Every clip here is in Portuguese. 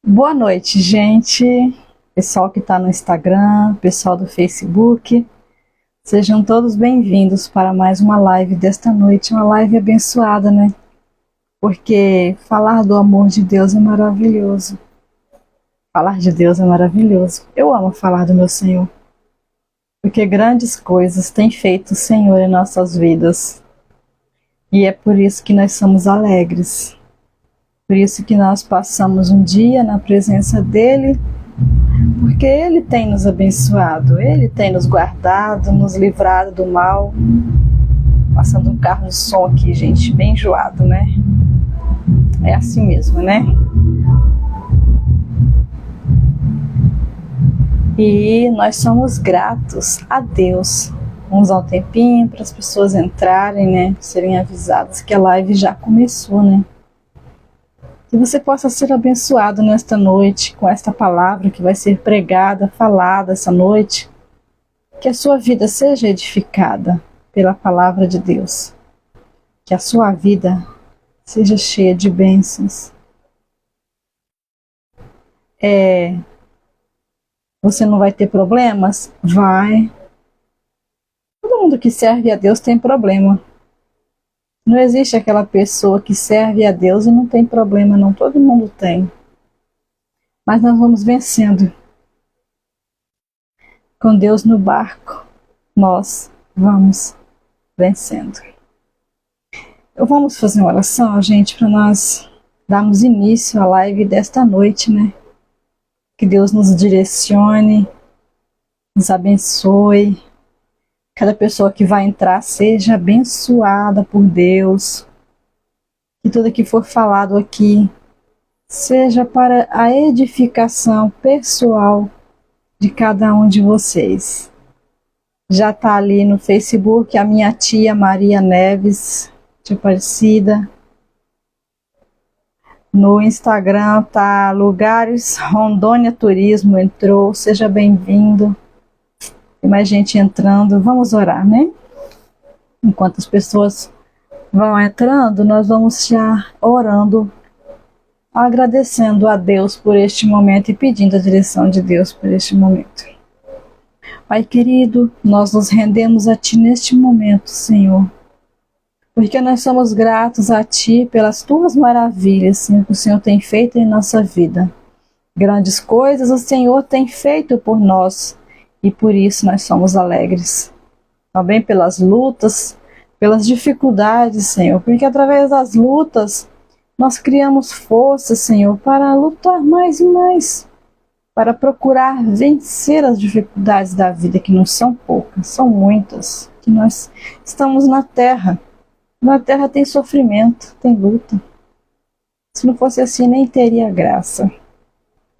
Boa noite, gente. Pessoal que está no Instagram, pessoal do Facebook, sejam todos bem-vindos para mais uma live desta noite, uma live abençoada, né? Porque falar do amor de Deus é maravilhoso. Falar de Deus é maravilhoso. Eu amo falar do meu Senhor, porque grandes coisas tem feito o Senhor em nossas vidas. E é por isso que nós somos alegres. Por isso que nós passamos um dia na presença dEle, porque Ele tem nos abençoado, Ele tem nos guardado, nos livrado do mal. Passando um carro de som aqui, gente, bem enjoado, né? É assim mesmo, né? E nós somos gratos a Deus. Vamos dar um tempinho para as pessoas entrarem, né? Serem avisadas que a live já começou, né? Que você possa ser abençoado nesta noite com esta palavra que vai ser pregada, falada essa noite. Que a sua vida seja edificada pela palavra de Deus. Que a sua vida seja cheia de bênçãos. Você não vai ter problemas? Vai. Todo mundo que serve a Deus tem problema. Não existe aquela pessoa que serve a Deus e não tem problema, não. Todo mundo tem. Mas nós vamos vencendo. Com Deus no barco, nós vamos vencendo. Vamos fazer uma oração, gente, para nós darmos início à live desta noite, né? Que Deus nos direcione, nos abençoe. Cada pessoa que vai entrar seja abençoada por Deus. Que tudo que for falado aqui seja para a edificação pessoal de cada um de vocês. Já está ali no Facebook a minha tia Maria Neves, tia Aparecida. No Instagram tá Lugares Rondônia Turismo, entrou, seja bem-vindo. Tem mais gente entrando, vamos orar, né? Enquanto as pessoas vão entrando, nós vamos já orando, agradecendo a Deus por este momento e pedindo a direção de Deus por este momento. Pai querido, nós nos rendemos a Ti neste momento, Senhor, porque nós somos gratos a Ti pelas Tuas maravilhas, Senhor, que o Senhor tem feito em nossa vida. Grandes coisas o Senhor tem feito por nós e por isso nós somos alegres. Também pelas lutas, pelas dificuldades, Senhor, porque através das lutas nós criamos força, Senhor, para lutar mais e mais, para procurar vencer as dificuldades da vida, que não são poucas, são muitas, que nós estamos na terra. Na terra tem sofrimento, tem luta. Se não fosse assim, nem teria graça.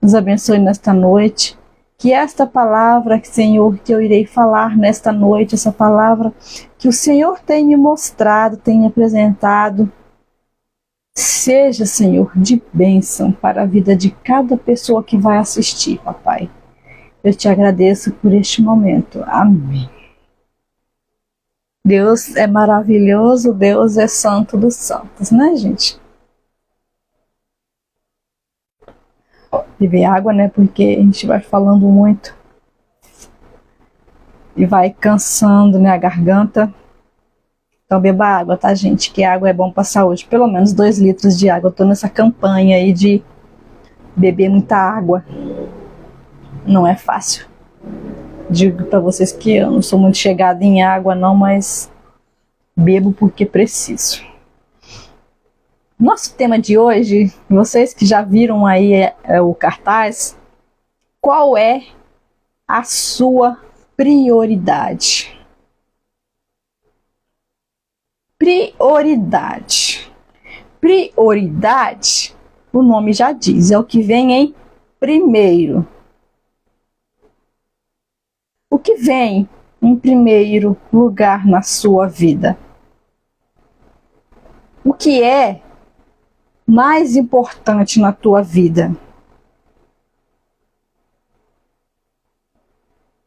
Nos abençoe nesta noite. Que esta palavra, Senhor, que eu irei falar nesta noite, essa palavra que o Senhor tem me mostrado, tem me apresentado, seja, Senhor, de bênção para a vida de cada pessoa que vai assistir, Papai. Eu te agradeço por este momento. Amém. Deus é maravilhoso, Deus é santo dos santos, né, gente? Beber água, né, porque a gente vai falando muito e vai cansando, né, a garganta. Então beba água, tá, gente? Que água é bom para a saúde. Pelo menos 2 litros de água. Eu tô nessa campanha aí de beber muita água. Não é fácil. Digo para vocês que eu não sou muito chegada em água não, mas bebo porque preciso. Nosso tema de hoje, vocês que já viram aí o cartaz, qual é a sua prioridade? Prioridade. Prioridade, o nome já diz, é o que vem em primeiro. O que vem em primeiro lugar na sua vida? O que é mais importante na tua vida?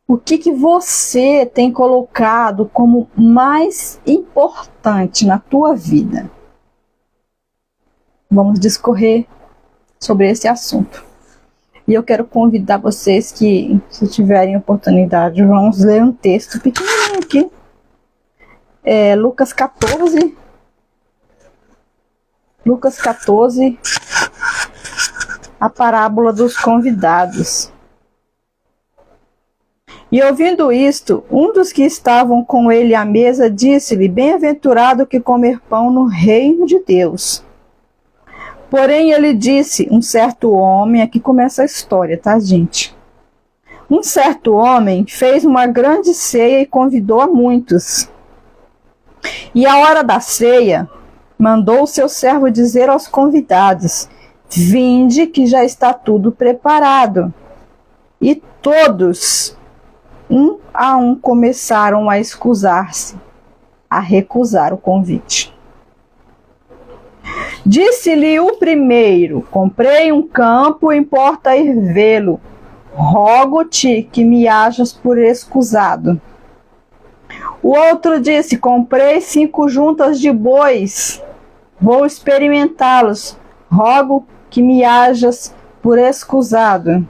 O que você tem colocado como mais importante na tua vida? Vamos discorrer sobre esse assunto. E eu quero convidar vocês que, se tiverem oportunidade, vamos ler um texto pequenininho aqui. Lucas 14. Lucas 14, a parábola dos convidados. E ouvindo isto, um dos que estavam com ele à mesa disse-lhe: bem-aventurado que comer pão no reino de Deus. Porém ele disse, um certo homem, aqui começa a história, tá, gente? Um certo homem fez uma grande ceia e convidou a muitos. E à hora da ceia, mandou o seu servo dizer aos convidados: vinde que já está tudo preparado. E todos, um a um, começaram a escusar-se, a recusar o convite. Disse-lhe o primeiro: comprei um campo, importa ir vê-lo. Rogo-te que me hajas por escusado. O outro disse: comprei 5 juntas de bois, vou experimentá-los. Rogo que me hajas por escusado.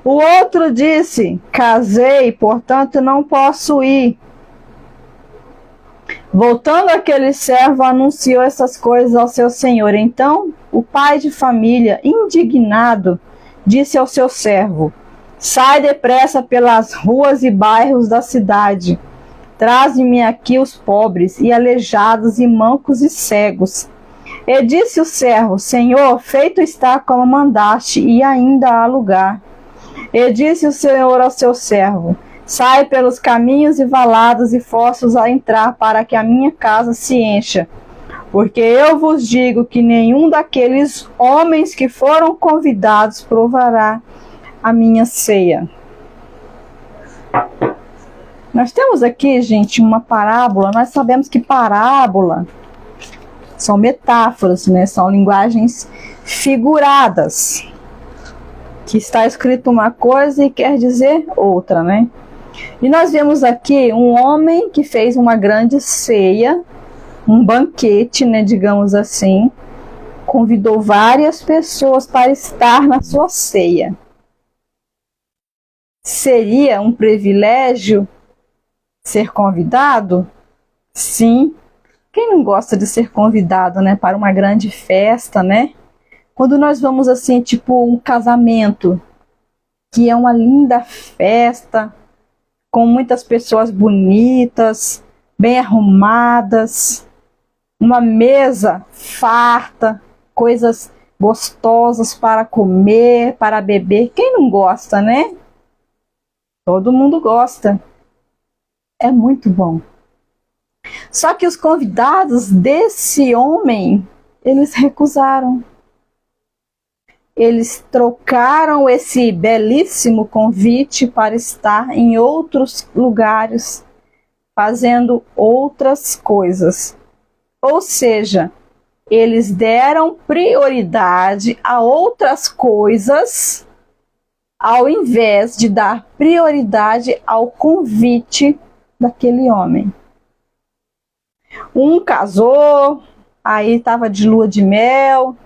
O outro disse: casei, portanto não posso ir. Voltando aquele servo, anunciou essas coisas ao seu senhor. Então o pai de família, indignado, disse ao seu servo: sai depressa pelas ruas e bairros da cidade. Traze-me aqui os pobres e aleijados e mancos e cegos. E disse o servo: Senhor, feito está como mandaste, e ainda há lugar. E disse o Senhor ao seu servo: sai pelos caminhos e valados e força-os a entrar, para que a minha casa se encha. Porque eu vos digo que nenhum daqueles homens que foram convidados provará a minha ceia. Nós temos aqui, gente, uma parábola. Nós sabemos que parábola são metáforas, né? São linguagens figuradas, que está escrito uma coisa e quer dizer outra, né? E nós vemos aqui um homem que fez uma grande ceia, um banquete, né, digamos assim, convidou várias pessoas para estar na sua ceia. Seria um privilégio ser convidado? Sim. Quem não gosta de ser convidado, né, para uma grande festa, né? Quando nós vamos assim, tipo um casamento, que é uma linda festa, com muitas pessoas bonitas, bem arrumadas, uma mesa farta, coisas gostosas para comer, para beber. Quem não gosta, né? Todo mundo gosta. É muito bom. Só que os convidados desse homem, eles recusaram. Eles trocaram esse belíssimo convite para estar em outros lugares, fazendo outras coisas. Ou seja, eles deram prioridade a outras coisas, ao invés de dar prioridade ao convite daquele homem. Um casou, aí estava de lua de mel.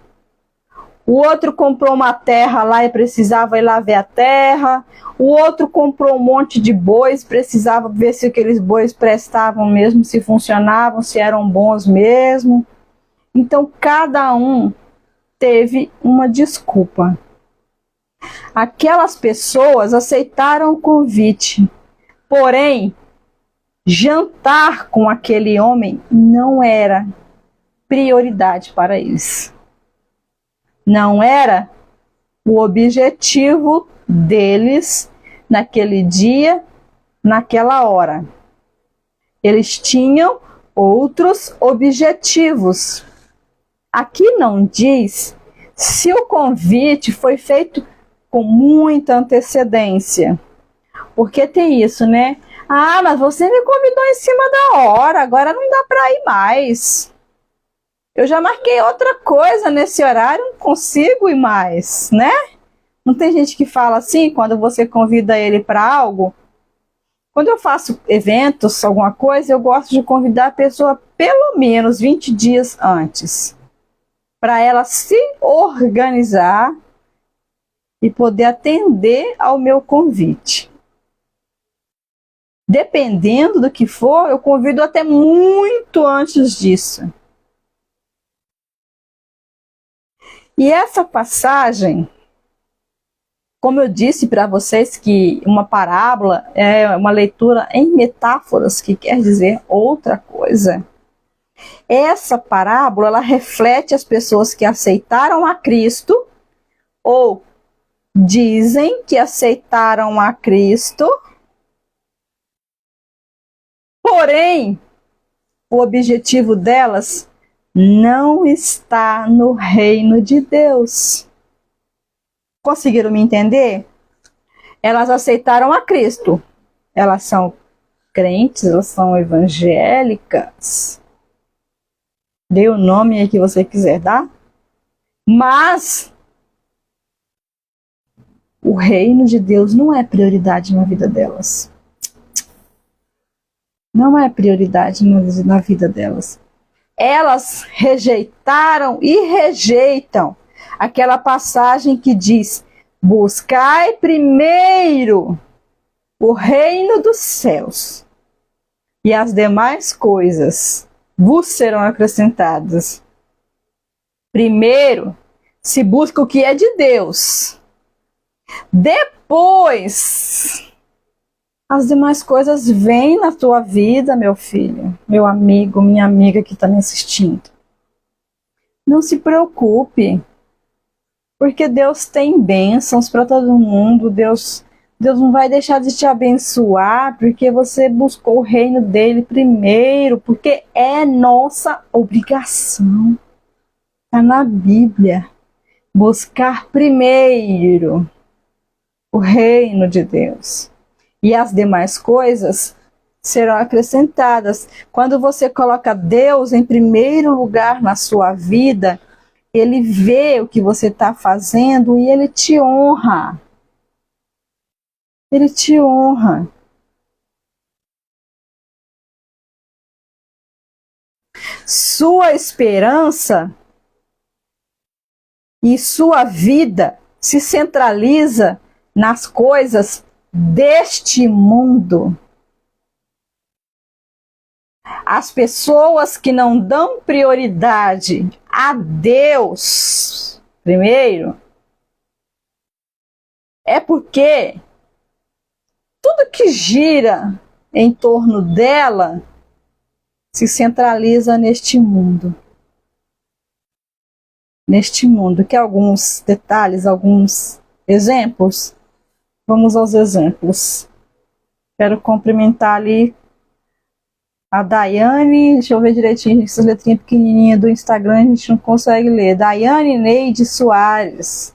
O outro comprou uma terra lá e precisava ir lá ver a terra. O outro comprou um monte de bois, precisava ver se aqueles bois prestavam mesmo, se funcionavam, se eram bons mesmo. Então, cada um teve uma desculpa. Aquelas pessoas aceitaram o convite, porém, jantar com aquele homem não era prioridade para eles. Não era o objetivo deles naquele dia, naquela hora. Eles tinham outros objetivos. Aqui não diz se o convite foi feito com muita antecedência. Porque tem isso, né? Ah, mas você me convidou em cima da hora, agora não dá para ir mais. Eu já marquei outra coisa nesse horário, não consigo ir mais, né? Não tem gente que fala assim quando você convida ele para algo? Quando eu faço eventos, alguma coisa, eu gosto de convidar a pessoa pelo menos 20 dias antes, para ela se organizar e poder atender ao meu convite. Dependendo do que for, eu convido até muito antes disso. E essa passagem, como eu disse para vocês que uma parábola é uma leitura em metáforas, que quer dizer outra coisa. Essa parábola, ela reflete as pessoas que aceitaram a Cristo ou dizem que aceitaram a Cristo, porém, o objetivo delas não está no reino de Deus. Conseguiram me entender? Elas aceitaram a Cristo. Elas são crentes, elas são evangélicas. Dê o nome aí que você quiser dar. Mas o reino de Deus não é prioridade na vida delas. Não é prioridade na vida delas. Elas rejeitaram e rejeitam aquela passagem que diz: buscai primeiro o reino dos céus, e as demais coisas vos serão acrescentadas. Primeiro, se busca o que é de Deus. Depois, as demais coisas vêm na tua vida, meu filho, meu amigo, minha amiga que está me assistindo. Não se preocupe, porque Deus tem bênçãos para todo mundo. Deus não vai deixar de te abençoar porque você buscou o reino dele primeiro, porque é nossa obrigação. Está na Bíblia. Buscar primeiro o reino de Deus. E as demais coisas serão acrescentadas. Quando você coloca Deus em primeiro lugar na sua vida, Ele vê o que você está fazendo e Ele te honra. Ele te honra. Sua esperança e sua vida se centraliza nas coisas deste mundo. As pessoas que não dão prioridade a Deus primeiro, é porque tudo que gira em torno dela se centraliza neste mundo. Neste mundo. Quer alguns detalhes, alguns exemplos? Vamos aos exemplos. Quero cumprimentar ali a Daiane. Deixa eu ver direitinho, essas letrinhas pequenininhas do Instagram a gente não consegue ler. Daiane Neide Soares.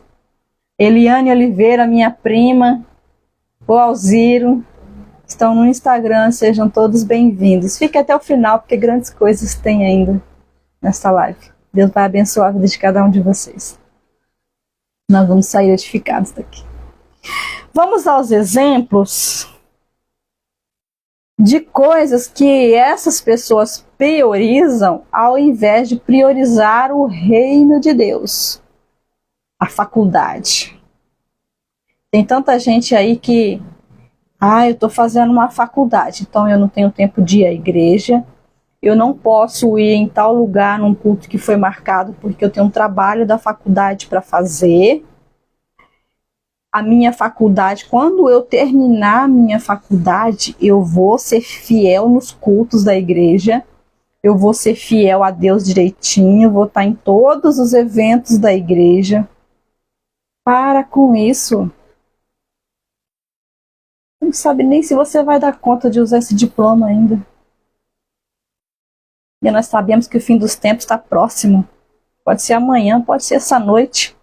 Eliane Oliveira, minha prima. O Alziro. Estão no Instagram, sejam todos bem-vindos. Fique até o final, porque grandes coisas tem ainda nesta live. Deus vai abençoar a vida de cada um de vocês. Nós vamos sair edificados daqui. Vamos aos exemplos de coisas que essas pessoas priorizam ao invés de priorizar o reino de Deus. A faculdade. Tem tanta gente aí que eu estou fazendo uma faculdade, então eu não tenho tempo de ir à igreja, eu não posso ir em tal lugar num culto que foi marcado porque eu tenho um trabalho da faculdade para fazer. A minha faculdade, quando eu terminar a minha faculdade, eu vou ser fiel nos cultos da igreja, eu vou ser fiel a Deus direitinho, vou estar em todos os eventos da igreja. Para com isso. Não sabe nem se você vai dar conta de usar esse diploma ainda. E nós sabemos que o fim dos tempos está próximo. Pode ser amanhã, pode ser essa noite.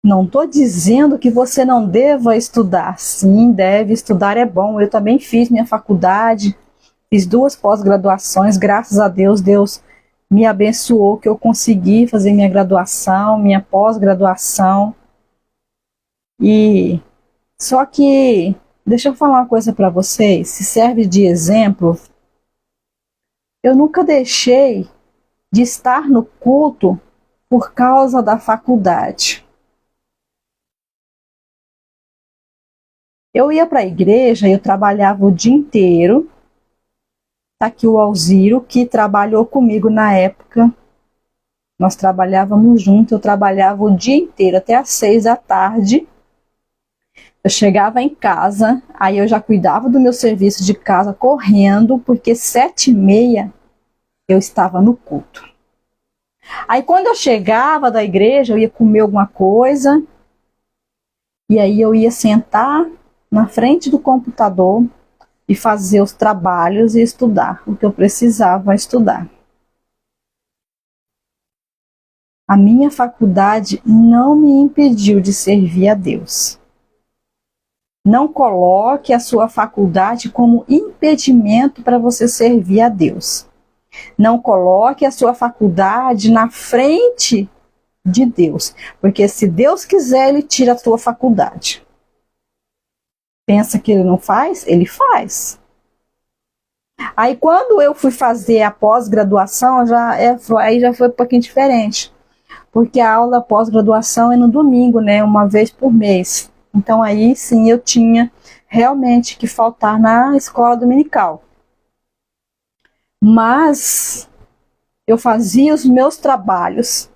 Não estou dizendo que você não deva estudar. Sim, deve estudar, é bom. Eu também fiz minha faculdade, fiz 2 pós-graduações. Graças a Deus, Deus me abençoou que eu consegui fazer minha graduação, minha pós-graduação. E só que, deixa eu falar uma coisa para vocês, se serve de exemplo, eu nunca deixei de estar no culto por causa da faculdade. Eu ia para a igreja, eu trabalhava o dia inteiro. Está aqui o Alziro, que trabalhou comigo na época. Nós trabalhávamos juntos, eu trabalhava o dia inteiro, até às 6 da tarde. Eu chegava em casa, aí eu já cuidava do meu serviço de casa correndo, porque 7h30 eu estava no culto. Aí quando eu chegava da igreja, eu ia comer alguma coisa, e aí eu ia sentar na frente do computador e fazer os trabalhos e estudar o que eu precisava estudar. A minha faculdade não me impediu de servir a Deus. Não coloque a sua faculdade como impedimento para você servir a Deus. Não coloque a sua faculdade na frente de Deus, porque se Deus quiser, Ele tira a sua faculdade. Pensa que Ele não faz? Ele faz. Aí quando eu fui fazer a pós-graduação, aí já foi um pouquinho diferente, porque a aula pós-graduação é no domingo, né, uma vez por mês. Então aí sim eu tinha realmente que faltar na escola dominical. Mas eu fazia os meus trabalhos,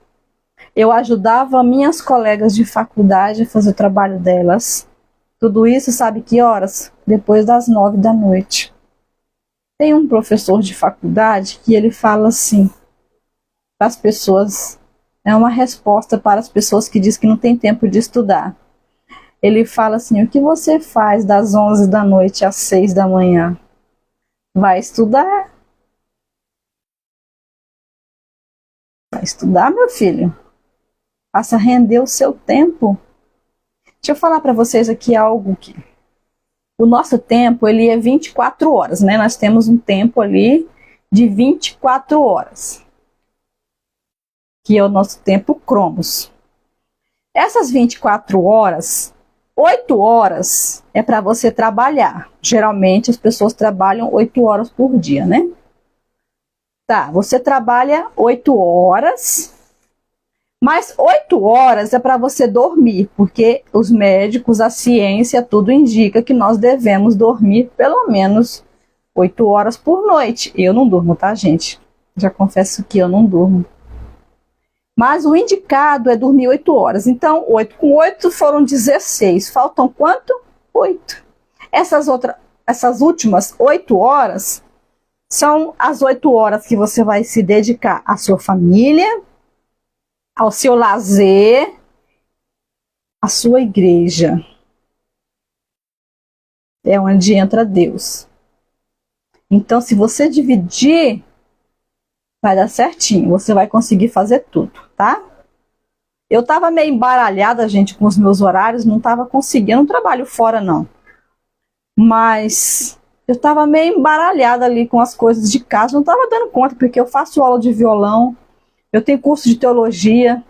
eu ajudava minhas colegas de faculdade a fazer o trabalho delas. Tudo isso, sabe que horas? Depois das 9 da noite. Tem um professor de faculdade que ele fala assim para as pessoas, é uma resposta para as pessoas que dizem que não tem tempo de estudar. Ele fala assim: o que você faz das 11 da noite às 6 da manhã? Vai estudar. Vai estudar, meu filho. Faça render o seu tempo. Deixa eu falar para vocês aqui algo que o nosso tempo, ele é 24 horas, né? Nós temos um tempo ali de 24 horas, que é o nosso tempo Cromos. Essas 24 horas, 8 horas é para você trabalhar. Geralmente as pessoas trabalham 8 horas por dia, né? Tá, você trabalha 8 horas, mas 8 horas é para você dormir, porque os médicos, a ciência, tudo indica que nós devemos dormir pelo menos 8 horas por noite. Eu não durmo, tá, gente? Já confesso que eu não durmo. Mas o indicado é dormir 8 horas. Então, 8 com 8 foram 16. Faltam quanto? 8. Essas últimas 8 horas são as 8 horas que você vai se dedicar à sua família, ao seu lazer, à sua igreja. É onde entra Deus. Então, se você dividir, vai dar certinho. Você vai conseguir fazer tudo, tá? Eu estava meio embaralhada, gente, com os meus horários. Não estava conseguindo. Eu não trabalho fora, não. Mas eu estava meio embaralhada ali com as coisas de casa. Não estava dando conta, porque eu faço aula de violão. Eu tenho curso de teologia.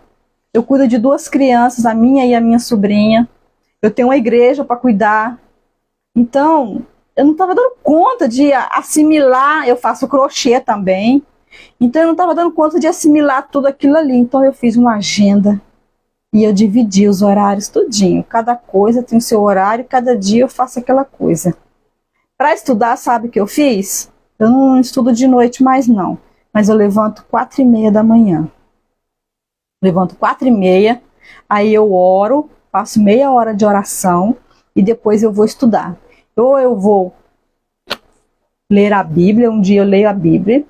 Eu cuido de 2 crianças, a minha e a minha sobrinha. Eu tenho uma igreja para cuidar. Então, eu não estava dando conta de assimilar. Eu faço crochê também. Então, eu não estava dando conta de assimilar tudo aquilo ali. Então, eu fiz uma agenda e eu dividi os horários tudinho. Cada coisa tem o seu horário, cada dia eu faço aquela coisa. Para estudar, sabe o que eu fiz? Eu não estudo de noite mais, não. Mas eu levanto 4h30 da manhã. Levanto 4h30, aí eu oro, faço meia hora de oração e depois eu vou estudar. Ou eu vou ler a Bíblia, um dia eu leio a Bíblia.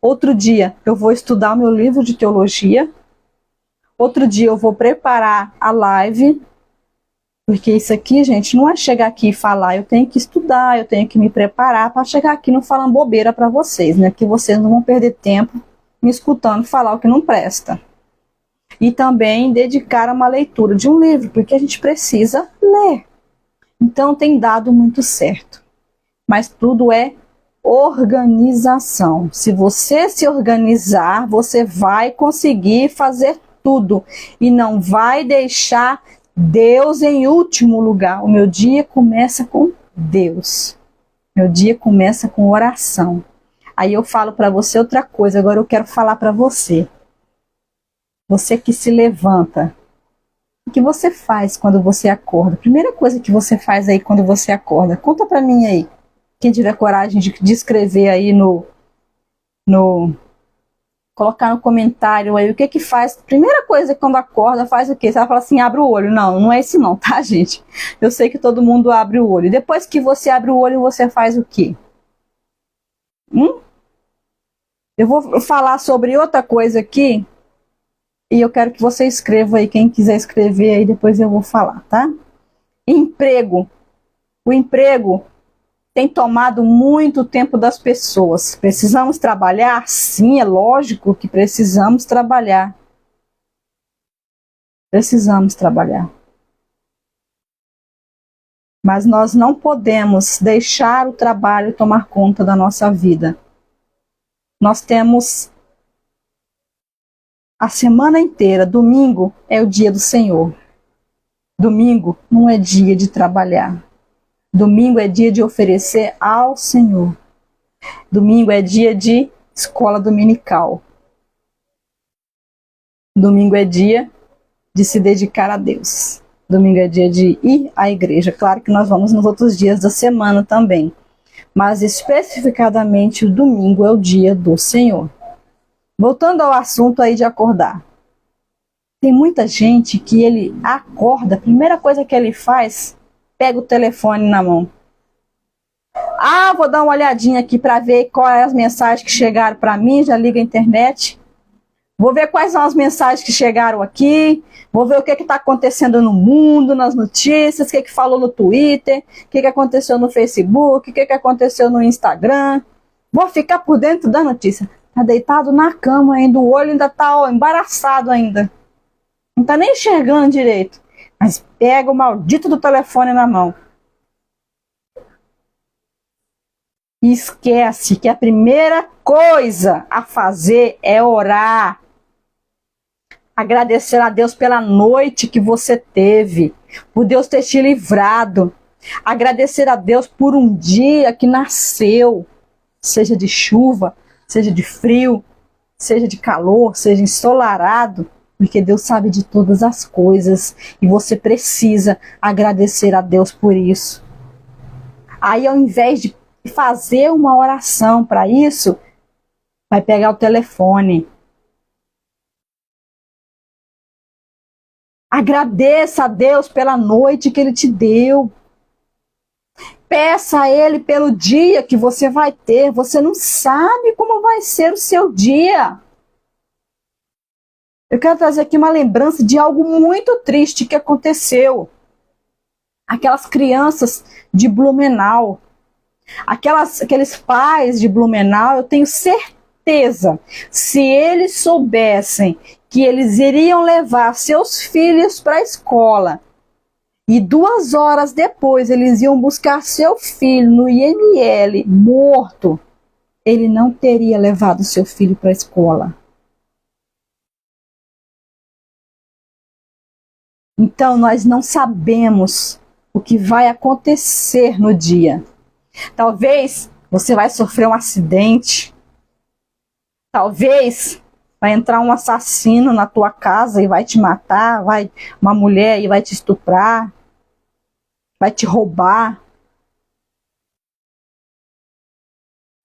Outro dia eu vou estudar o meu livro de teologia. Outro dia eu vou preparar a live. Porque isso aqui, gente, não é chegar aqui e falar. Eu tenho que estudar, eu tenho que me preparar para chegar aqui não falando bobeira para vocês, né? Que vocês não vão perder tempo me escutando falar o que não presta. E também dedicar a uma leitura de um livro, porque a gente precisa ler. Então tem dado muito certo. Mas tudo é organização. Se você se organizar, você vai conseguir fazer tudo. E não vai deixar Deus em último lugar. O meu dia começa com Deus. Meu dia começa com oração. Aí eu falo para você outra coisa, agora eu quero falar para você. Você que se levanta. O que você faz quando você acorda? Primeira coisa que você faz aí quando você acorda. Conta pra mim aí. Quem tiver coragem de escrever aí colocar no comentário aí o que faz. Primeira coisa quando acorda, faz o quê? Você vai falar assim, abre o olho. Não, não é esse não, tá, gente? Eu sei que todo mundo abre o olho. Depois que você abre o olho, você faz o quê? Eu vou falar sobre outra coisa aqui e eu quero que você escreva aí. Quem quiser escrever aí, depois eu vou falar, tá? Emprego. O emprego tem tomado muito tempo das pessoas. Precisamos trabalhar? Sim, é lógico que precisamos trabalhar. Precisamos trabalhar. Mas nós não podemos deixar o trabalho tomar conta da nossa vida. Nós temos a semana inteira. Domingo é o dia do Senhor. Domingo não é dia de trabalhar. Domingo é dia de oferecer ao Senhor. Domingo é dia de escola dominical. Domingo é dia de se dedicar a Deus. Domingo é dia de ir à igreja. Claro que nós vamos nos outros dias da semana também. Mas especificadamente o domingo é o dia do Senhor. Voltando ao assunto aí de acordar. Tem muita gente que ele acorda, a primeira coisa que ele faz, pega o telefone na mão. Ah, vou dar uma olhadinha aqui para ver quais as mensagens que chegaram para mim, já liga a internet. Vou ver quais são as mensagens que chegaram aqui, vou ver o que está acontecendo no mundo, nas notícias, o que falou no Twitter, o que aconteceu no Facebook, o que aconteceu no Instagram. Vou ficar por dentro da notícia. Está deitado na cama ainda, o olho ainda está embaraçado ainda. Não está nem enxergando direito. Mas pega o maldito do telefone na mão. E esquece que a primeira coisa a fazer é orar. Agradecer a Deus pela noite que você teve, por Deus ter te livrado. Agradecer a Deus por um dia que nasceu, seja de chuva, seja de frio, seja de calor, seja ensolarado, porque Deus sabe de todas as coisas e você precisa agradecer a Deus por isso. Aí, ao invés de fazer uma oração para isso, vai pegar o telefone. Agradeça a Deus pela noite que Ele te deu. Peça a Ele pelo dia que você vai ter. Você não sabe como vai ser o seu dia. Eu quero trazer aqui uma lembrança de algo muito triste que aconteceu. Aquelas crianças de Blumenau. Aqueles pais de Blumenau, eu tenho certeza, se eles soubessem que eles iriam levar seus filhos para a escola e 2 horas depois eles iam buscar seu filho no IML morto, ele não teria levado seu filho para a escola. Então nós não sabemos o que vai acontecer no dia. Talvez você vai sofrer um acidente. Talvez vai entrar um assassino na tua casa e vai te matar. Uma mulher e vai te estuprar. Vai te roubar.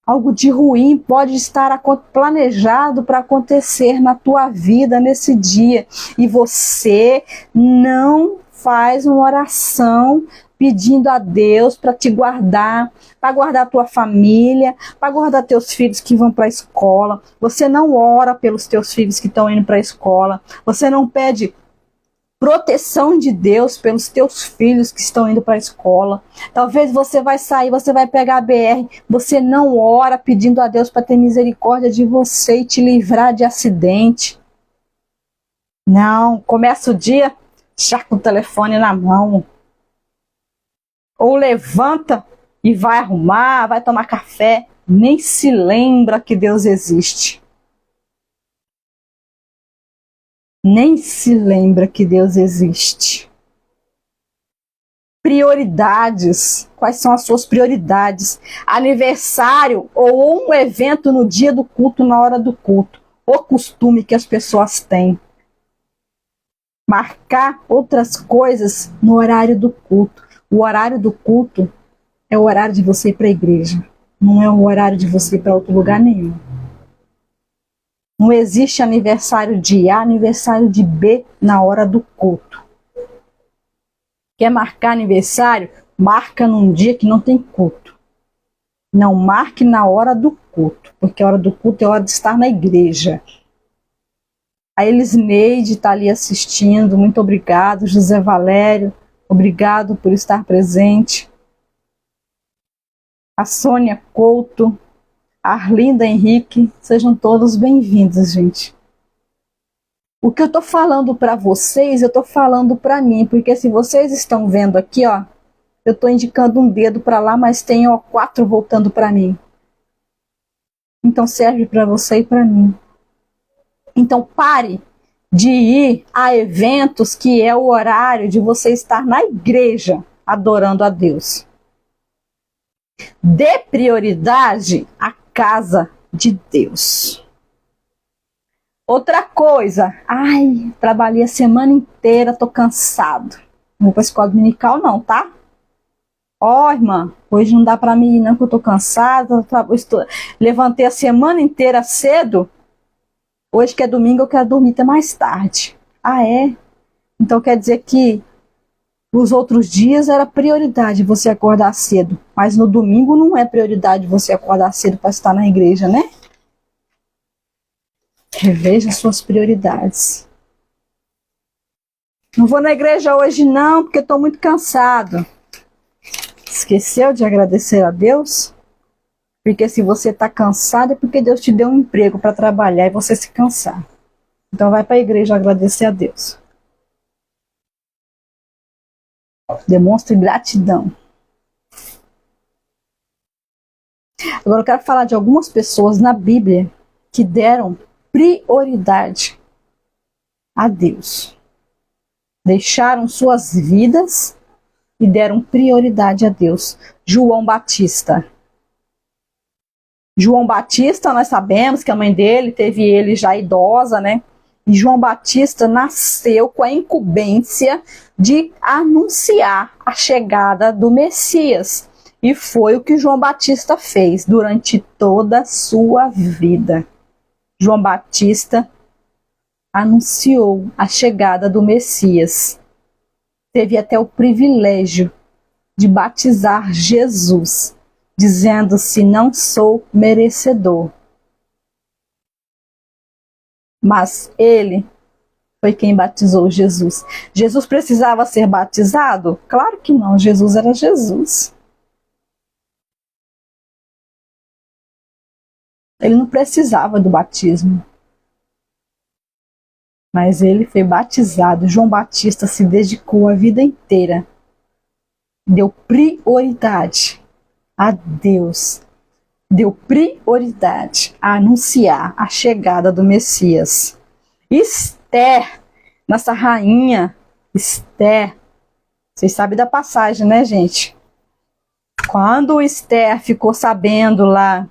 Algo de ruim pode estar planejado para acontecer na tua vida nesse dia. E você não faz uma oração pedindo a Deus para te guardar, para guardar a tua família, para guardar teus filhos que vão para a escola. Você não ora pelos teus filhos que estão indo para a escola. Você não pede proteção de Deus pelos teus filhos que estão indo para a escola. Talvez você vai sair, você vai pegar a BR, você não ora pedindo a Deus para ter misericórdia de você e te livrar de acidente. Não, começa o dia já com o telefone na mão. Ou levanta e vai arrumar, vai tomar café, nem se lembra que Deus existe. Nem se lembra que Deus existe. Prioridades. Quais são as suas prioridades? Aniversário ou um evento no dia do culto, na hora do culto. O costume que as pessoas têm. marcar outras coisas no horário do culto. O horário do culto é o horário de você ir para a igreja. Não é o horário de você ir para outro lugar nenhum. Não existe aniversário de A, aniversário de B na hora do culto. Quer marcar aniversário? Marca num dia que não tem culto. Não marque na hora do culto, porque a hora do culto é a hora de estar na igreja. A Elisneide está ali assistindo, muito obrigado. José Valério, obrigado por estar presente. A Sônia Couto, a Arlinda Henrique, sejam todos bem-vindos, gente. O que eu estou falando para vocês, eu estou falando para mim, porque se vocês estão vendo aqui, ó, eu estou indicando um dedo para lá, mas tem 4 voltando para mim. Então serve para você e para mim. Então pare de ir a eventos que é o horário de você estar na igreja adorando a Deus. Dê prioridade à casa de Deus. Outra coisa, trabalhei a semana inteira, tô cansado. Não vou para a escola dominical não, tá? Irmã, hoje não dá para mim ir não, que eu tô cansada. Levantei a semana inteira cedo. Hoje que é domingo, eu quero dormir até mais tarde. É? Então quer dizer que nos outros dias era prioridade você acordar cedo. Mas no domingo não é prioridade você acordar cedo para estar na igreja, né? Reveja suas prioridades. Não vou na igreja hoje não, porque estou muito cansado. Esqueceu de agradecer a Deus? Porque se você está cansado é porque Deus te deu um emprego para trabalhar e você se cansar. Então vai para a igreja agradecer a Deus. Demonstre gratidão. Agora eu quero falar de algumas pessoas na Bíblia que deram prioridade a Deus. Deixaram suas vidas e deram prioridade a Deus. João Batista. João Batista, nós sabemos que a mãe dele teve ele já idosa, né? E João Batista nasceu com a incumbência de anunciar a chegada do Messias. E foi o que João Batista fez durante toda a sua vida. João Batista anunciou a chegada do Messias. Teve até o privilégio de batizar Jesus, dizendo-se: não sou merecedor. Mas ele foi quem batizou Jesus. Jesus precisava ser batizado? Claro que não, Jesus era Jesus. Ele não precisava do batismo. Mas ele foi batizado. João Batista se dedicou a vida inteira. Deu prioridade a Deus. Deu prioridade a anunciar a chegada do Messias. Esther, nossa rainha, Esther. Vocês sabem da passagem, né, gente? Quando Esther ficou sabendo lá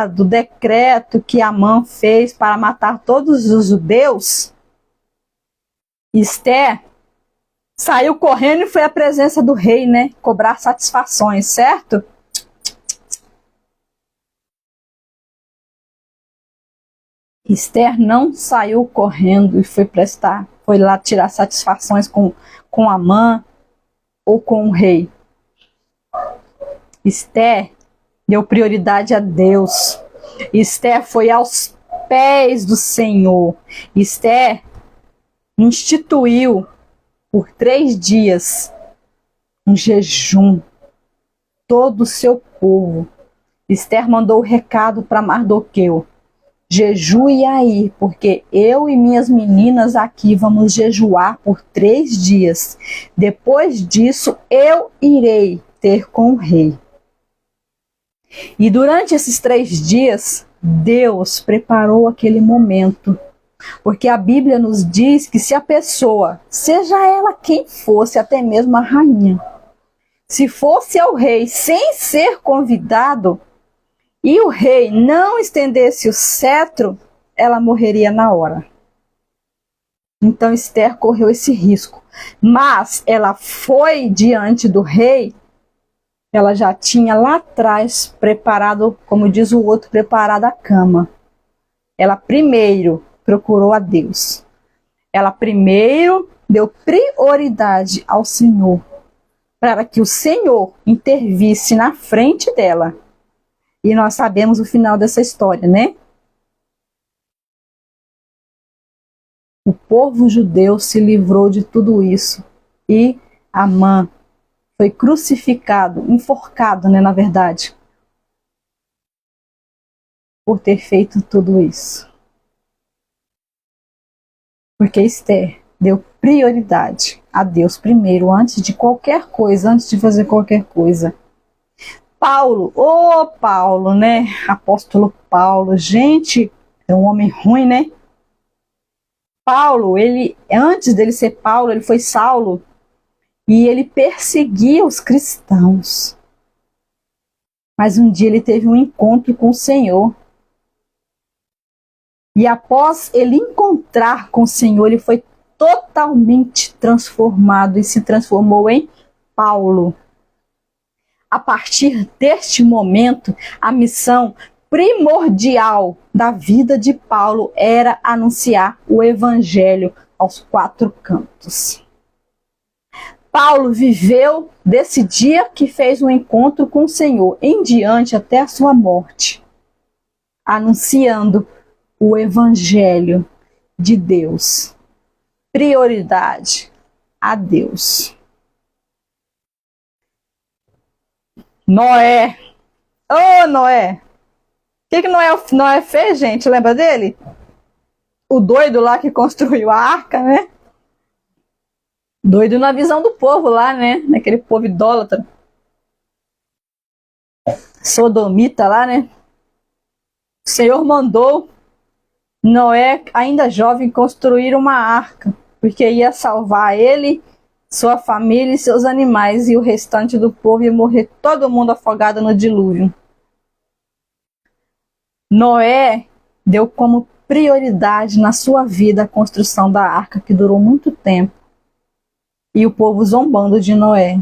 do decreto que Amã fez para matar todos os judeus, Esther saiu correndo e foi à presença do rei, né? Cobrar satisfações, certo? Esther não saiu correndo e foi lá tirar satisfações com Amã ou com o rei. Esther deu prioridade a Deus. Esther foi aos pés do Senhor. Esther instituiu por 3 dias um jejum. Todo o seu povo. Esther mandou o recado para Mardoqueu: jejue aí, porque eu e minhas meninas aqui vamos jejuar por 3 dias. Depois disso, eu irei ter com o rei. E durante esses 3 dias, Deus preparou aquele momento. Porque a Bíblia nos diz que se a pessoa, seja ela quem fosse, até mesmo a rainha, se fosse ao rei sem ser convidado, e o rei não estendesse o cetro, ela morreria na hora. Então Esther correu esse risco. Mas ela foi diante do rei, ela já tinha lá atrás preparado, como diz o outro, preparado a cama. Ela primeiro procurou a Deus. Ela primeiro deu prioridade ao Senhor, para que o Senhor intervisse na frente dela. E nós sabemos o final dessa história, né? O povo judeu se livrou de tudo isso. E Amã foi crucificado, enforcado, né, na verdade, por ter feito tudo isso. Porque Esther deu prioridade a Deus primeiro, antes de qualquer coisa, antes de fazer qualquer coisa. Paulo, Paulo, né? Apóstolo Paulo, gente, é um homem ruim, né? Paulo, antes dele ser Paulo, ele foi Saulo, e ele perseguia os cristãos. Mas um dia ele teve um encontro com o Senhor. E após ele encontrar com o Senhor, ele foi totalmente transformado e se transformou em Paulo. A partir deste momento, a missão primordial da vida de Paulo era anunciar o evangelho aos quatro cantos. Paulo viveu desse dia que fez um encontro com o Senhor em diante até a sua morte, anunciando o evangelho de Deus. Prioridade a Deus. Noé. Noé. O que Noé fez, gente? Lembra dele? O doido lá que construiu a arca, né? Doido na visão do povo lá, né? Naquele povo idólatra. Sodomita lá, né? O Senhor mandou Noé, ainda jovem, construir uma arca, porque ia salvar ele, sua família e seus animais, e o restante do povo ia morrer todo mundo afogado no dilúvio. Noé deu como prioridade na sua vida a construção da arca, que durou muito tempo. E o povo zombando de Noé.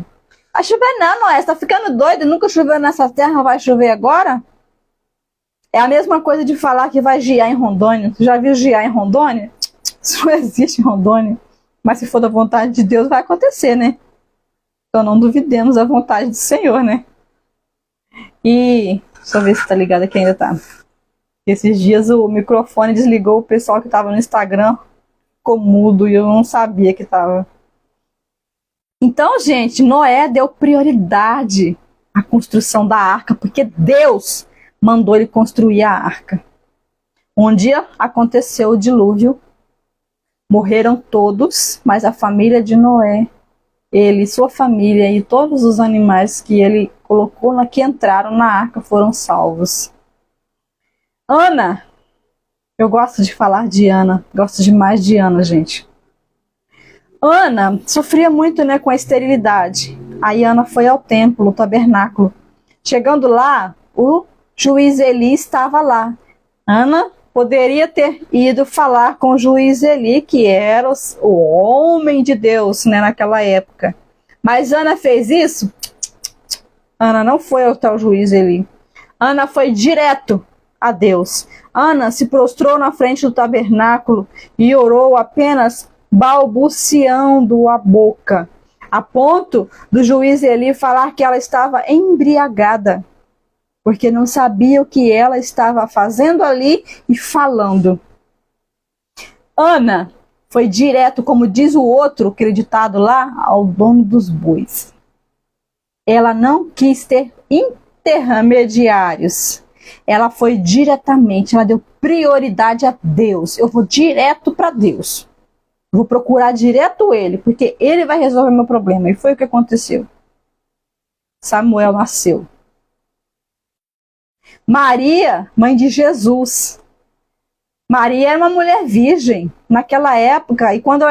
Vai chover não, Noé, você tá ficando doido, nunca choveu nessa terra, vai chover agora? É a mesma coisa de falar que vai gear em Rondônia. Você já viu gear em Rondônia? Isso não existe em Rondônia. Mas se for da vontade de Deus, vai acontecer, né? Então não duvidemos da vontade do Senhor, né? E deixa eu ver se tá ligado aqui, ainda tá. Esses dias o microfone desligou, o pessoal que tava no Instagram ficou mudo e eu não sabia que tava. Então, gente, Noé deu prioridade à construção da arca, porque Deus mandou ele construir a arca. Um dia aconteceu o dilúvio, morreram todos, mas a família de Noé, ele, sua família e todos os animais que ele colocou, que entraram na arca, foram salvos. Ana, eu gosto de falar de Ana, gosto demais de Ana, gente. Ana sofria muito, né, com a esterilidade. Aí Ana foi ao templo, o tabernáculo. Chegando lá, o juiz Eli estava lá. Ana poderia ter ido falar com o juiz Eli, que era o homem de Deus, né, naquela época. Mas Ana fez isso? Ana não foi até o juiz Eli. Ana foi direto a Deus. Ana se prostrou na frente do tabernáculo e orou apenas balbuciando a boca, a ponto do juiz Eli falar que ela estava embriagada, porque não sabia o que ela estava fazendo ali e falando. Ana foi direto, como diz o outro acreditado lá, ao dono dos bois. Ela não quis ter intermediários. Ela foi diretamente, ela deu prioridade a Deus. Eu vou direto para Deus. Vou procurar direto ele, porque ele vai resolver meu problema. E foi o que aconteceu. Samuel nasceu. Maria, mãe de Jesus. Maria era uma mulher virgem naquela época. E quando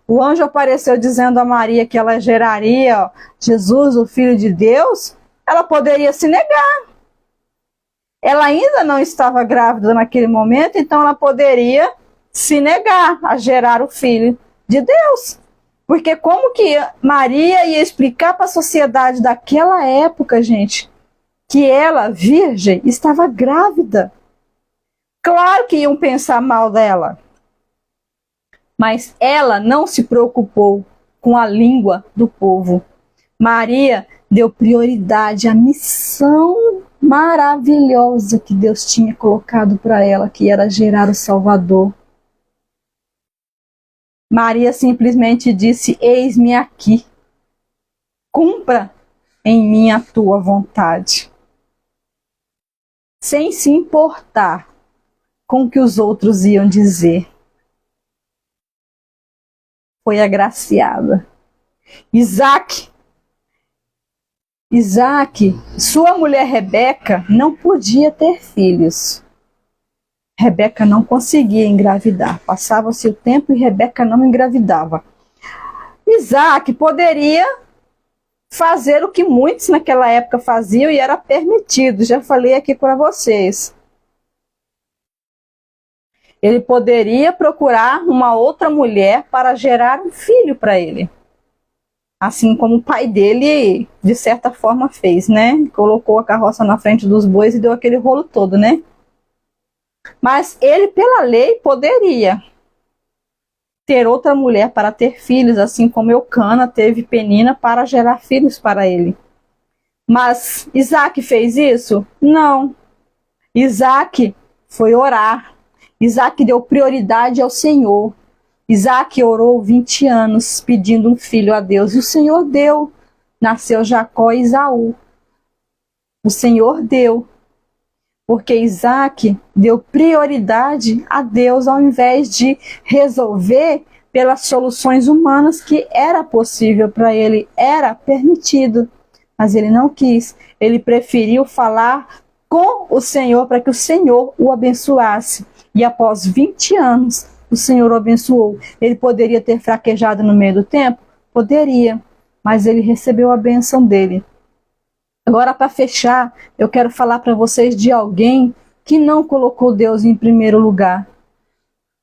o anjo apareceu dizendo a Maria que ela geraria Jesus, o Filho de Deus, ela poderia se negar. ela ainda não estava grávida naquele momento, então ela poderia se negar a gerar o filho de Deus. Porque como que Maria ia explicar para a sociedade daquela época, gente, que ela, virgem, estava grávida? Claro que iam pensar mal dela, mas ela não se preocupou com a língua do povo. Maria deu prioridade à missão maravilhosa que Deus tinha colocado para ela, que era gerar o Salvador. Maria simplesmente disse: eis-me aqui, cumpra em mim a tua vontade. Sem se importar com o que os outros iam dizer. Foi agraciada. Isaac, sua mulher Rebeca não podia ter filhos. Rebeca não conseguia engravidar. Passava-se o tempo e Rebeca não engravidava. Isaac poderia fazer o que muitos naquela época faziam e era permitido. Já falei aqui para vocês. Ele poderia procurar uma outra mulher para gerar um filho para ele. Assim como o pai dele, de certa forma, fez, né? Colocou a carroça na frente dos bois e deu aquele rolo todo, né? Mas ele, pela lei, poderia ter outra mulher para ter filhos, assim como Eucana teve Penina para gerar filhos para ele. Mas Isaac fez isso? Não. Isaac foi orar. Isaac deu prioridade ao Senhor. Isaac orou 20 anos pedindo um filho a Deus. E o Senhor deu. Nasceu Jacó e Esaú. O Senhor deu. Porque Isaac deu prioridade a Deus ao invés de resolver pelas soluções humanas que era possível para ele, era permitido. Mas ele não quis. Ele preferiu falar com o Senhor para que o Senhor o abençoasse. E após 20 anos, o Senhor o abençoou. Ele poderia ter fraquejado no meio do tempo? Poderia, mas ele recebeu a bênção dele. Agora, para fechar, eu quero falar para vocês de alguém que não colocou Deus em primeiro lugar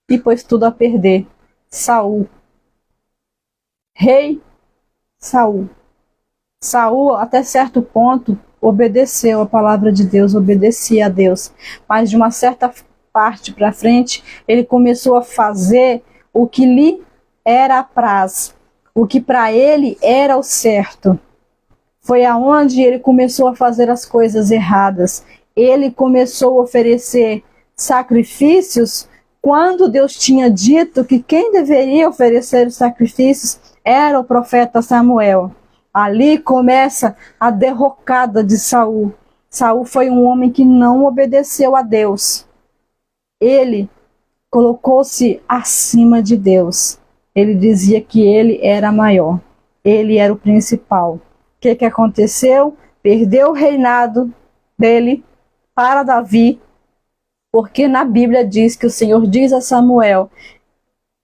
e pôs tudo a perder. Saul. Rei Saul. Saul, até certo ponto, obedeceu a palavra de Deus, obedecia a Deus. Mas de uma certa parte para frente, ele começou a fazer o que lhe era apraz, o que para ele era o certo. Foi aonde ele começou a fazer as coisas erradas. Ele começou a oferecer sacrifícios quando Deus tinha dito que quem deveria oferecer os sacrifícios era o profeta Samuel. Ali começa a derrocada de Saul. Saul foi um homem que não obedeceu a Deus. Ele colocou-se acima de Deus. Ele dizia que ele era maior. Ele era o principal. O que aconteceu? Perdeu o reinado dele para Davi, porque na Bíblia diz que o Senhor diz a Samuel: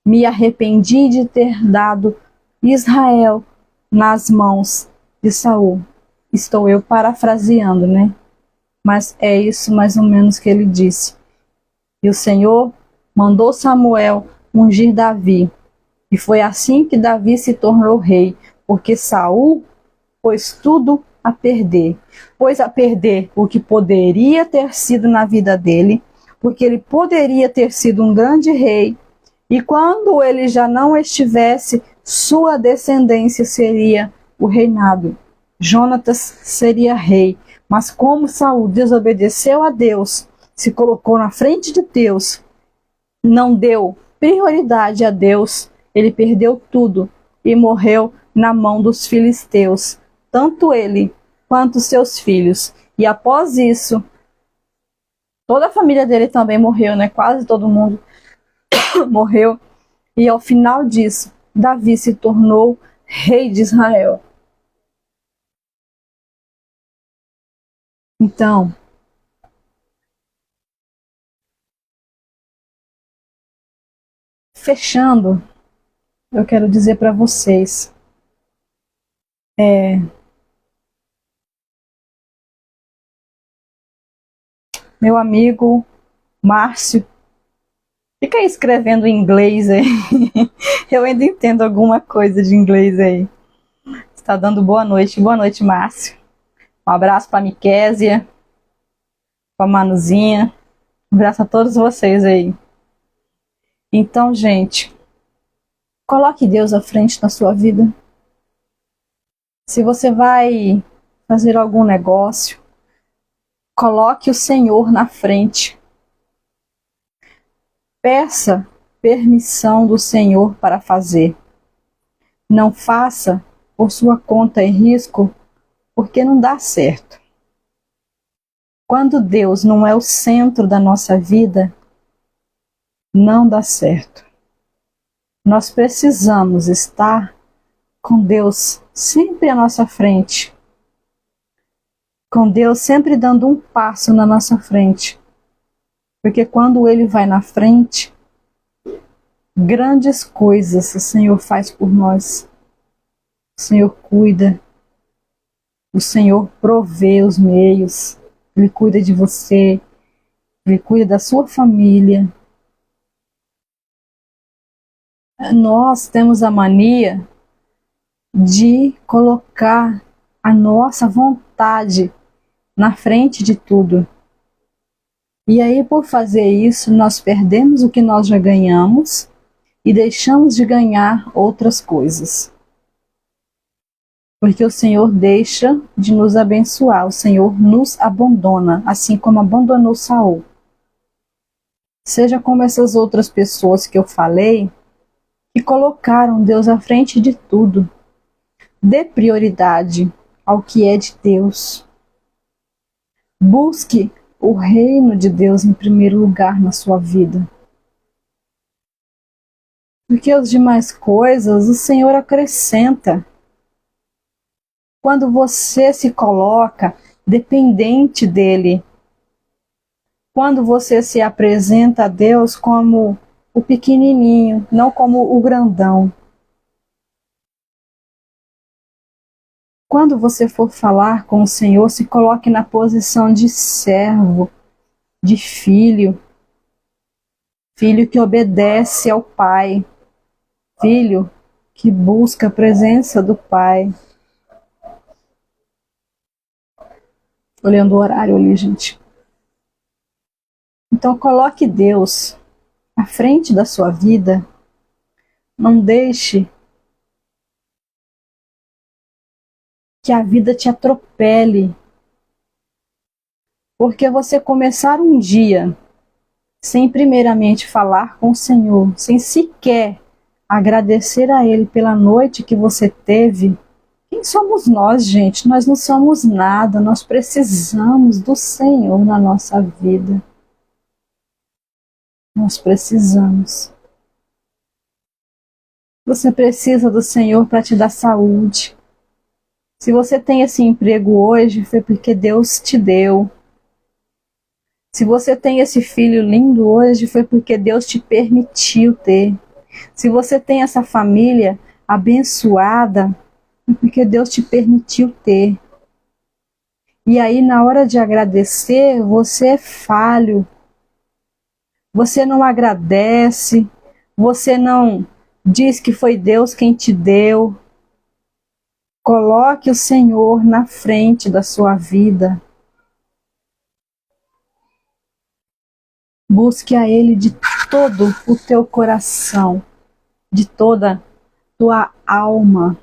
me arrependi de ter dado Israel nas mãos de Saul. Estou eu parafraseando, né? Mas é isso mais ou menos que ele disse. E o Senhor mandou Samuel ungir Davi. E foi assim que Davi se tornou rei, porque Saul pôs tudo a perder. Pôs a perder o que poderia ter sido na vida dele, porque ele poderia ter sido um grande rei, e quando ele já não estivesse, sua descendência seria o reinado. Jonatas seria rei, mas como Saul desobedeceu a Deus, se colocou na frente de Deus, não deu prioridade a Deus, ele perdeu tudo e morreu na mão dos filisteus. Tanto ele quanto seus filhos. E após isso, toda a família dele também morreu, né? Quase todo mundo morreu. E ao final disso, Davi se tornou rei de Israel. Então, fechando, eu quero dizer para vocês, meu amigo Márcio. Fica aí escrevendo em inglês aí. Eu ainda entendo alguma coisa de inglês aí. Está dando boa noite. Boa noite, Márcio. Um abraço para a Miquésia, para a Manuzinha. Um abraço a todos vocês aí. Então, gente, coloque Deus à frente da sua vida. Se você vai fazer algum negócio, coloque o Senhor na frente. Peça permissão do Senhor para fazer. Não faça por sua conta e risco, porque não dá certo. Quando Deus não é o centro da nossa vida, não dá certo. Nós precisamos estar com Deus sempre à nossa frente. Com Deus sempre dando um passo na nossa frente. Porque quando Ele vai na frente, grandes coisas o Senhor faz por nós. O Senhor cuida. O Senhor provê os meios. Ele cuida de você. Ele cuida da sua família. Nós temos a mania de colocar a nossa vontade na frente de tudo. E aí, por fazer isso, nós perdemos o que nós já ganhamos e deixamos de ganhar outras coisas. Porque o Senhor deixa de nos abençoar, o Senhor nos abandona, assim como abandonou Saul. Seja como essas outras pessoas que eu falei, que colocaram Deus à frente de tudo. Dê prioridade ao que é de Deus. Busque o reino de Deus em primeiro lugar na sua vida. Porque as demais coisas o Senhor acrescenta. Quando você se coloca dependente dele, quando você se apresenta a Deus como o pequenininho, não como o grandão. Quando você for falar com o Senhor, se coloque na posição de servo, de filho, filho que obedece ao Pai, filho que busca a presença do Pai. Olhando o horário ali, gente. Então coloque Deus à frente da sua vida. Não deixe que a vida te atropele. Porque você começar um dia sem primeiramente falar com o Senhor, sem sequer agradecer a Ele pela noite que você teve. Quem somos nós, gente? Nós não somos nada, nós precisamos do Senhor na nossa vida. Nós precisamos. Você precisa do Senhor para te dar saúde. Se você tem esse emprego hoje, foi porque Deus te deu. Se você tem esse filho lindo hoje, foi porque Deus te permitiu ter. Se você tem essa família abençoada, foi porque Deus te permitiu ter. E aí, na hora de agradecer, você é falho. Você não agradece, você não diz que foi Deus quem te deu. Coloque o Senhor na frente da sua vida. Busque a Ele de todo o teu coração, de toda a tua alma.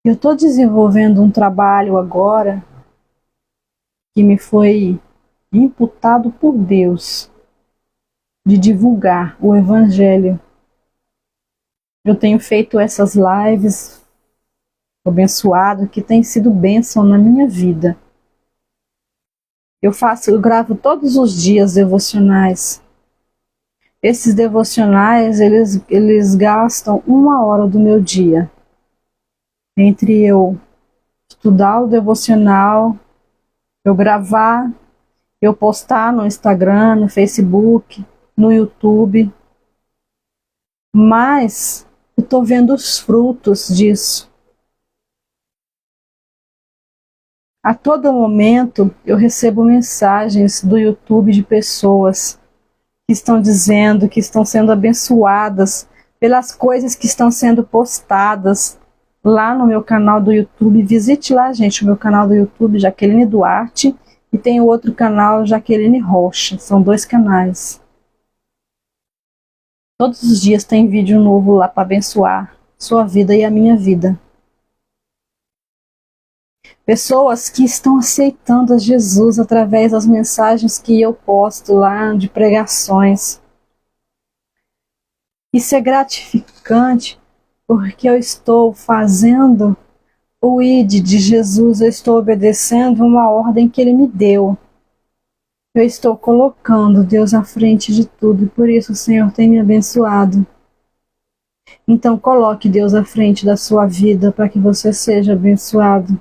Eu estou desenvolvendo um trabalho agora que me foi imputado por Deus de divulgar o Evangelho. Eu tenho feito essas lives abençoado que tem sido bênção na minha vida. Eu gravo todos os dias devocionais. Esses devocionais, eles gastam 1 hora do meu dia. Entre eu estudar o devocional, eu gravar, eu postar no Instagram, no Facebook, no YouTube. Mas eu estou vendo os frutos disso. A todo momento eu recebo mensagens do YouTube de pessoas que estão dizendo que estão sendo abençoadas pelas coisas que estão sendo postadas lá no meu canal do YouTube. Visite lá, gente, o meu canal do YouTube, Jaqueline Duarte, e tem o outro canal, Jaqueline Rocha. São 2 canais. Todos os dias tem vídeo novo lá para abençoar sua vida e a minha vida. Pessoas que estão aceitando a Jesus através das mensagens que eu posto lá de pregações. Isso é gratificante porque eu estou fazendo o ID de Jesus, eu estou obedecendo uma ordem que Ele me deu. Eu estou colocando Deus à frente de tudo e por isso o Senhor tem me abençoado. Então coloque Deus à frente da sua vida para que você seja abençoado.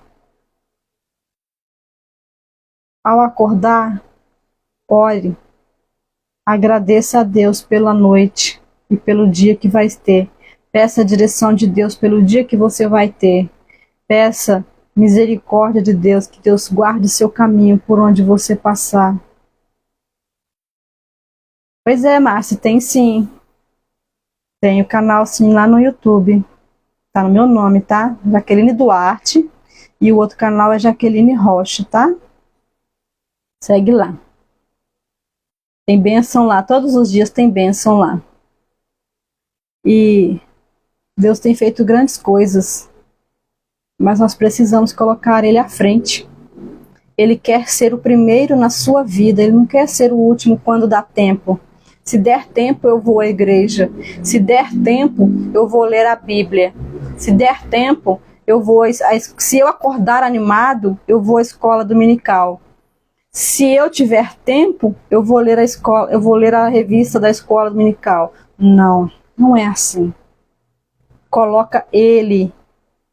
Ao acordar, ore, agradeça a Deus pela noite e pelo dia que vai ter. Peça a direção de Deus pelo dia que você vai ter. Peça misericórdia de Deus, que Deus guarde o seu caminho por onde você passar. Pois é, Márcia, tem sim. Tem o canal sim lá no YouTube. Tá no meu nome, tá? Jaqueline Duarte. E o outro canal é Jaqueline Rocha, tá? Segue lá. Tem bênção lá, todos os dias tem bênção lá. E Deus tem feito grandes coisas, mas nós precisamos colocar Ele à frente. Ele quer ser o primeiro na sua vida, Ele não quer ser o último quando dá tempo. Se der tempo, eu vou à igreja. Se der tempo, eu vou ler a Bíblia. Se der tempo, se eu acordar animado, eu vou à escola dominical. Se eu tiver tempo, eu vou ler a revista da escola dominical. Não, não é assim. Coloca Ele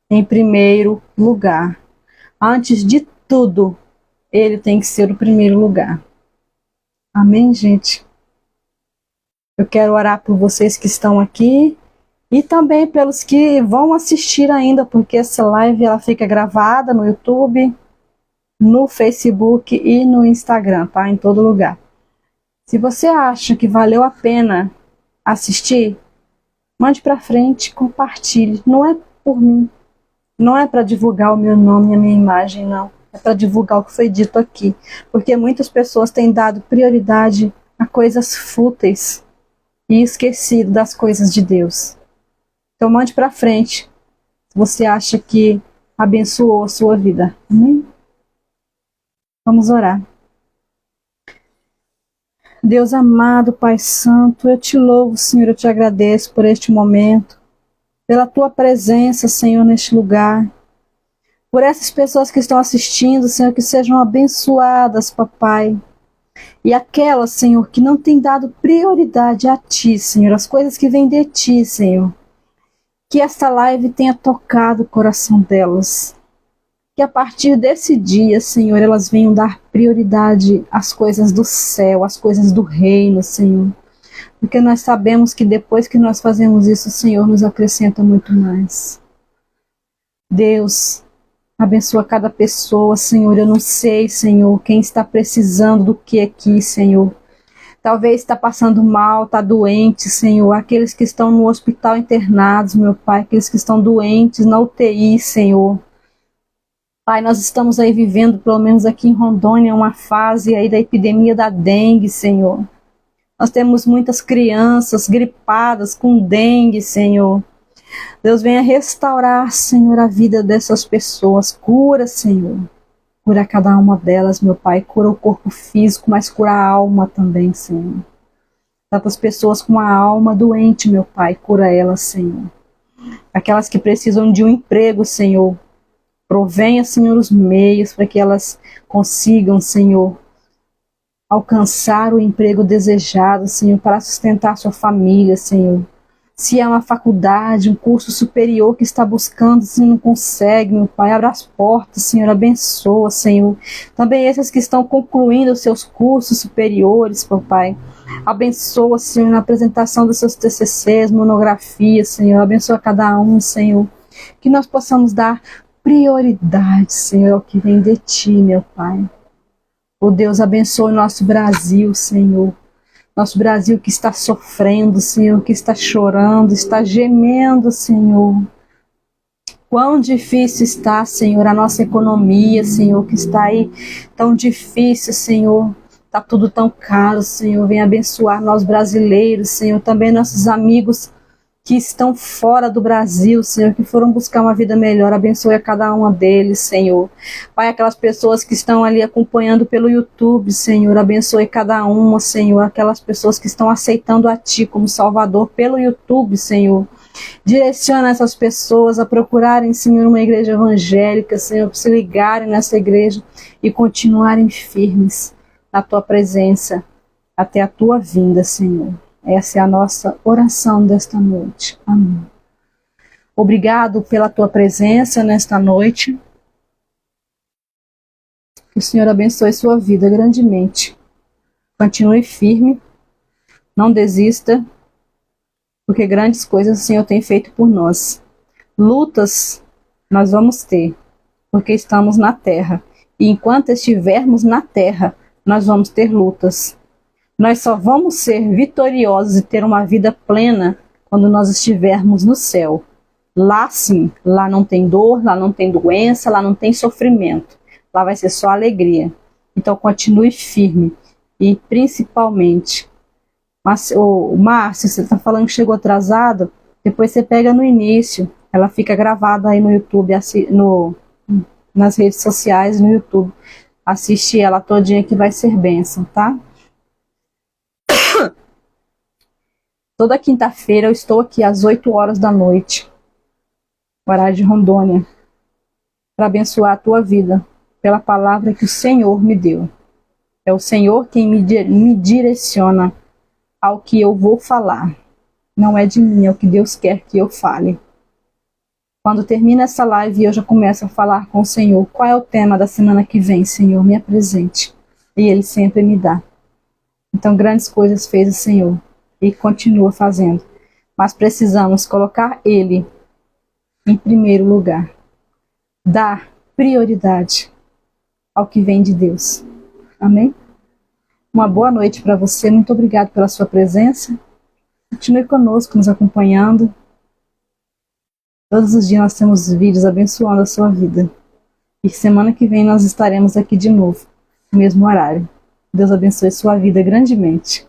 em primeiro lugar. Antes de tudo, Ele tem que ser o primeiro lugar. Amém, gente? Eu quero orar por vocês que estão aqui e também pelos que vão assistir ainda, porque essa live ela fica gravada no YouTube, no Facebook e no Instagram, tá? Em todo lugar. Se você acha que valeu a pena assistir, mande para frente, compartilhe. Não é por mim, não é para divulgar o meu nome e a minha imagem, não. É para divulgar o que foi dito aqui, porque muitas pessoas têm dado prioridade a coisas fúteis e esquecido das coisas de Deus. Então mande para frente, se você acha que abençoou a sua vida. Amém? Vamos orar. Deus amado, Pai Santo, eu te louvo, Senhor, eu te agradeço por este momento, pela tua presença, Senhor, neste lugar, por essas pessoas que estão assistindo, Senhor, que sejam abençoadas, Papai, e aquelas, Senhor, que não têm dado prioridade a Ti, Senhor, as coisas que vêm de Ti, Senhor, que esta live tenha tocado o coração delas. Que a partir desse dia, Senhor, elas venham dar prioridade às coisas do céu, às coisas do reino, Senhor. Porque nós sabemos que depois que nós fazemos isso, o Senhor nos acrescenta muito mais. Deus, abençoa cada pessoa, Senhor. Eu não sei, Senhor, quem está precisando do que aqui, Senhor. Talvez está passando mal, está doente, Senhor. Aqueles que estão no hospital internados, meu Pai. Aqueles que estão doentes na UTI, Senhor. Pai, nós estamos aí vivendo, pelo menos aqui em Rondônia, uma fase aí da epidemia da dengue, Senhor. Nós temos muitas crianças gripadas com dengue, Senhor. Deus venha restaurar, Senhor, a vida dessas pessoas. Cura, Senhor. Cura cada uma delas, meu Pai. Cura o corpo físico, mas cura a alma também, Senhor. Tantas pessoas com a alma doente, meu Pai. Cura elas, Senhor. Aquelas que precisam de um emprego, Senhor. Provenha, Senhor, os meios para que elas consigam, Senhor, alcançar o emprego desejado, Senhor, para sustentar sua família, Senhor. Se é uma faculdade, um curso superior que está buscando, se não consegue, meu Pai, abra as portas, Senhor, abençoa, Senhor. Também esses que estão concluindo os seus cursos superiores, meu Pai. Abençoa, Senhor, na apresentação dos seus TCCs, monografias, Senhor. Abençoa cada um, Senhor. Que nós possamos dar prioridade, Senhor, ao que vem de Ti, meu Pai. Oh Deus, abençoe o nosso Brasil, Senhor. Nosso Brasil que está sofrendo, Senhor, que está chorando, está gemendo, Senhor. Quão difícil está, Senhor, a nossa economia, Senhor, que está aí tão difícil, Senhor. Está tudo tão caro, Senhor. Vem abençoar nós brasileiros, Senhor. Também nossos amigos que estão fora do Brasil, Senhor, que foram buscar uma vida melhor. Abençoe a cada uma deles, Senhor. Pai, aquelas pessoas que estão ali acompanhando pelo YouTube, Senhor. Abençoe cada uma, Senhor. Aquelas pessoas que estão aceitando a Ti como Salvador pelo YouTube, Senhor. Direciona essas pessoas a procurarem, Senhor, uma igreja evangélica, Senhor, para se ligarem nessa igreja e continuarem firmes na Tua presença até a Tua vinda, Senhor. Essa é a nossa oração desta noite. Amém. Obrigado pela Tua presença nesta noite. Que o Senhor abençoe sua vida grandemente. Continue firme, não desista, porque grandes coisas o Senhor tem feito por nós. Lutas nós vamos ter, porque estamos na terra. E enquanto estivermos na terra, nós vamos ter lutas. Nós só vamos ser vitoriosos e ter uma vida plena quando nós estivermos no céu. Lá sim, lá não tem dor, lá não tem doença, lá não tem sofrimento. Lá vai ser só alegria. Então continue firme e principalmente... Mas, Márcio, você está falando que chegou atrasado, depois você pega no início, ela fica gravada aí no YouTube, nas redes sociais, no YouTube. Assiste ela todinha que vai ser bênção, tá? Toda quinta-feira eu estou aqui às 8 horas da noite, horário de Rondônia, para abençoar a tua vida, pela palavra que o Senhor me deu. É o Senhor quem me direciona ao que eu vou falar. Não é de mim, é o que Deus quer que eu fale. Quando termina essa live, eu já começo a falar com o Senhor. Qual é o tema da semana que vem, Senhor? Me apresente. E Ele sempre me dá. Então, grandes coisas fez o Senhor. E continua fazendo. Mas precisamos colocar Ele em primeiro lugar. Dar prioridade ao que vem de Deus. Amém? Uma boa noite para você, muito obrigado pela sua presença. Continue conosco, nos acompanhando. Todos os dias nós temos vídeos abençoando a sua vida. E semana que vem nós estaremos aqui de novo, no mesmo horário. Deus abençoe sua vida grandemente.